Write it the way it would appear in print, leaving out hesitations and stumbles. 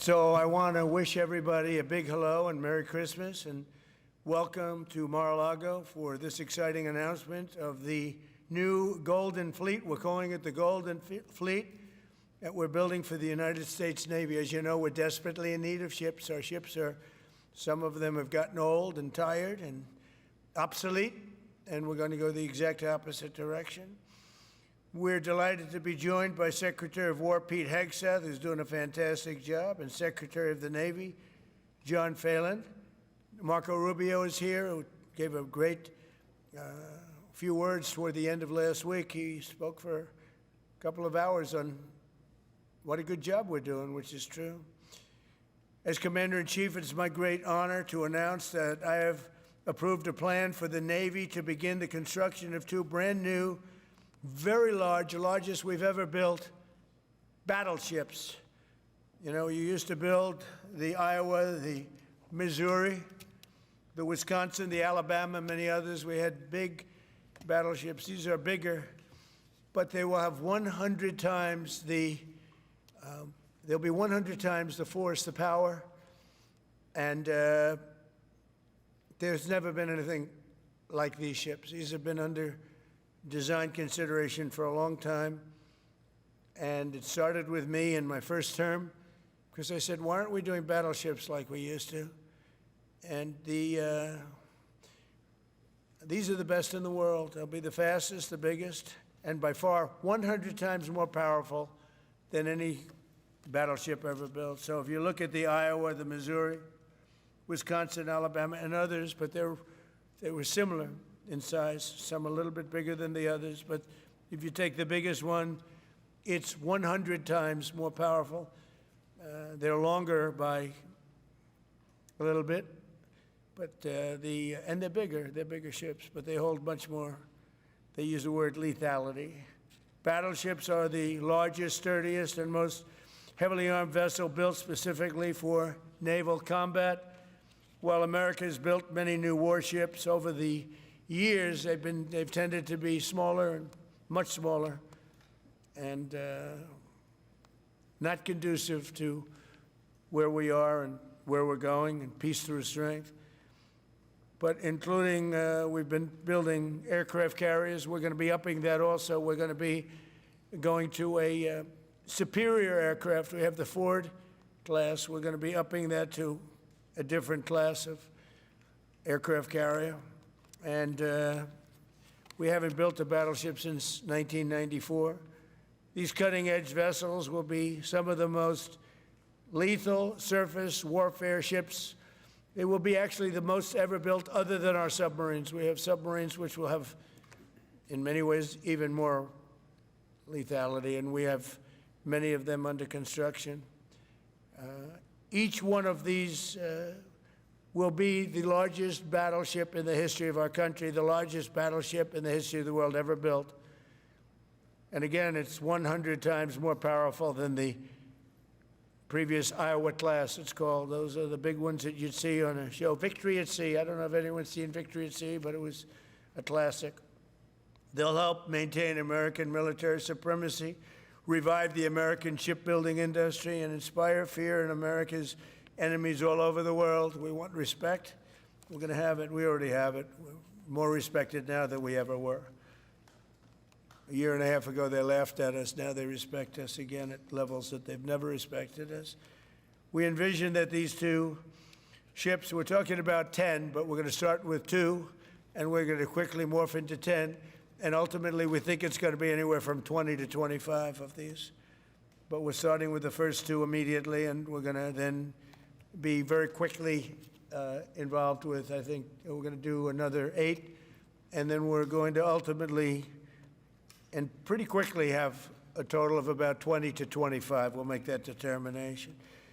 So I want to wish everybody a big hello and Merry Christmas and welcome to Mar-a-Lago for this exciting announcement of the new Golden Fleet. We're calling it the Golden Fleet that we're building for the United States Navy. As you know, we're desperately in need of ships. Our ships some of them have gotten old and tired and obsolete, and we're going to go the exact opposite direction. We're delighted to be joined by Secretary of War Pete Hegseth, who's doing a fantastic job, and Secretary of the Navy John Phelan. Marco Rubio is here, who gave a great few words toward the end of last week. He spoke for a couple of hours on what a good job we're doing, which is true. As Commander-in-Chief, it's my great honor to announce that I have approved a plan for the Navy to begin the construction of two brand new, very large, the largest we've ever built, battleships. You know, you used to build the Iowa, the Missouri, the Wisconsin, the Alabama, many others. We had big battleships. These are bigger, but they will have 100 times they'll be 100 times the force, the power, and there's never been anything like these ships. These have been under design consideration for a long time, and it started with me in my first term, because I said, why aren't we doing battleships like we used to? And these are the best in the world. They'll be the fastest, the biggest, and by far 100 times more powerful than any battleship ever built. So if you look at the Iowa, the Missouri, Wisconsin, Alabama, and others, but they were similar in size, some a little bit bigger than the others, but if you take the biggest one, it's 100 times more powerful. They're longer by a little bit, but and they're bigger ships, but they hold much more. They use the word lethality. Battleships are the largest, sturdiest, and most heavily armed vessel built specifically for naval combat. While America has built many new warships over the years, they've tended to be smaller and much smaller, and not conducive to where we are and where we're going, and peace through strength. But including, we've been building aircraft carriers. We're going to be upping that also. We're going to be going to a superior aircraft. We have the Ford class. We're going to be upping that to a different class of aircraft carrier. And we haven't built a battleship since 1994. These cutting-edge vessels will be some of the most lethal surface warfare ships. They will be actually the most ever built other than our submarines. We have submarines which will have, in many ways, even more lethality, and we have many of them under construction. Each one of these will be the largest battleship in the history of our country, the largest battleship in the history of the world ever built. And again, it's 100 times more powerful than the previous Iowa class, it's called. Those are the big ones that you'd see on a show. Victory at Sea. I don't know if anyone's seen Victory at Sea, but it was a classic. They'll help maintain American military supremacy, revive the American shipbuilding industry, and inspire fear in America's enemies all over the world. We want respect. We're going to have it. We already have it. We're more respected now than we ever were. A year and a half ago, they laughed at us. Now they respect us again at levels that they've never respected us. We envision that these two ships, we're talking about 10, but we're going to start with 2, and we're going to quickly morph into 10. And ultimately, we think it's going to be anywhere from 20 to 25 of these. But we're starting with the first 2 immediately, and we're going to then be very quickly involved with, I think, we're going to do another 8. And then we're going to ultimately and pretty quickly have a total of about 20 to 25. We'll make that determination.